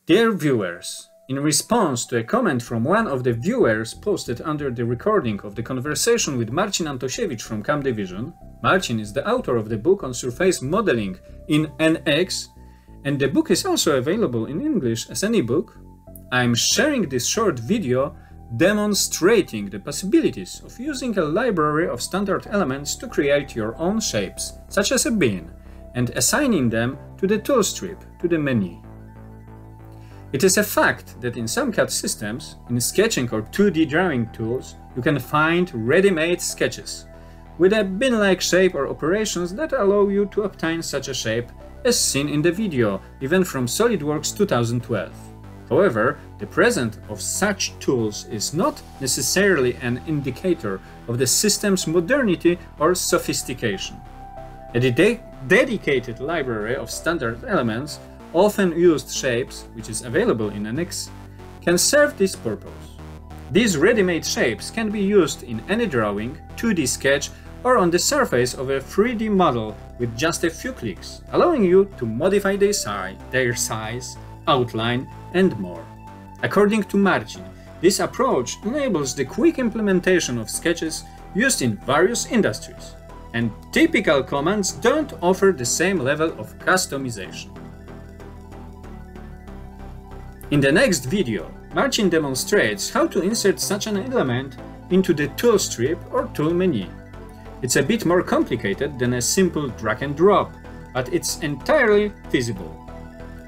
Dear viewers, in response to a comment from one of the viewers posted under the recording of the conversation with Marcin Antosiewicz from CamDivision, Marcin is the author of the book on surface modeling in NX, and the book is also available in English as an ebook. I'm sharing this short video demonstrating the possibilities of using a library of standard elements to create your own shapes, such as a bin, and assigning them to the tool strip, to the menu. It is a fact that in some CAD systems, in sketching or 2D drawing tools, you can find ready-made sketches with a bin-like shape or operations that allow you to obtain such a shape as seen in the video, even from SolidWorks 2012. However, the presence of such tools is not necessarily an indicator of the system's modernity or sophistication. A dedicated library of standard elements, often used shapes, which is available in NX, can serve this purpose. These ready-made shapes can be used in any drawing, 2D sketch, or on the surface of a 3D model with just a few clicks, allowing you to modify their size, outline, and more. According to Marcin, this approach enables the quick implementation of sketches used in various industries, and typical commands don't offer the same level of customization. In the next video, Marcin demonstrates how to insert such an element into the tool strip or tool menu. It's a bit more complicated than a simple drag and drop, but it's entirely feasible.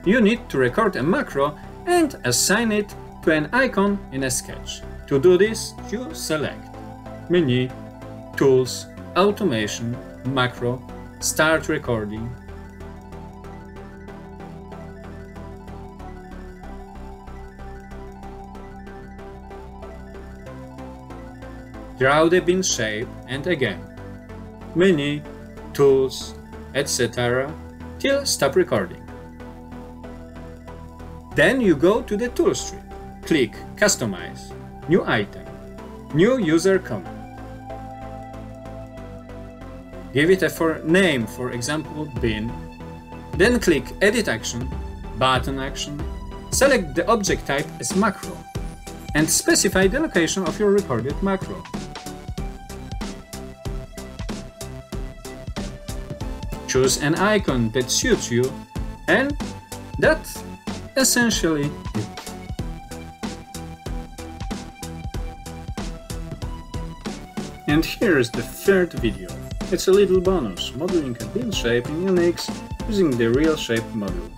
You need to record a macro and assign it to an icon in a sketch. To do this, you select Menu, Tools, Automation, Macro, Start Recording. Draw the bin shape and again Menu, Tools, etc. till stop recording. Then you go to the tool strip, click Customize, New Item, New User Command. Give it a name, for example bin, then click Edit Action, Button Action, select the object type as Macro, and specify the location of your recorded macro. Choose an icon that suits you, and that's essentially it. And here's the third video. It's a little bonus, modeling a bin shape in NX using the real shape model.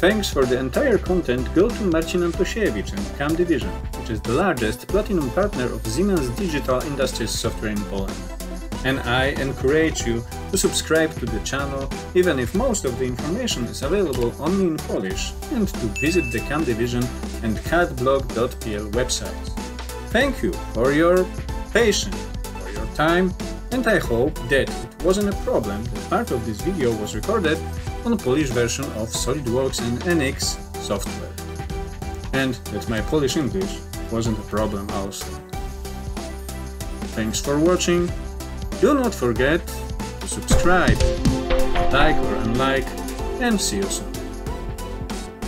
Thanks for the entire content go to Marcin Antosiewicz and CamDivision, which is the largest platinum partner of Siemens Digital Industries software in Poland. And I encourage you to subscribe to the channel, even if most of the information is available only in Polish, and to visit the CamDivision and cadblog.pl websites. Thank you for your patience, for your time, and I hope that it wasn't a problem that part of this video was recorded on a Polish version of SolidWorks and NX software, and that my Polish English wasn't a problem also. Thanks for watching, do not forget to subscribe, like or unlike, and see you soon.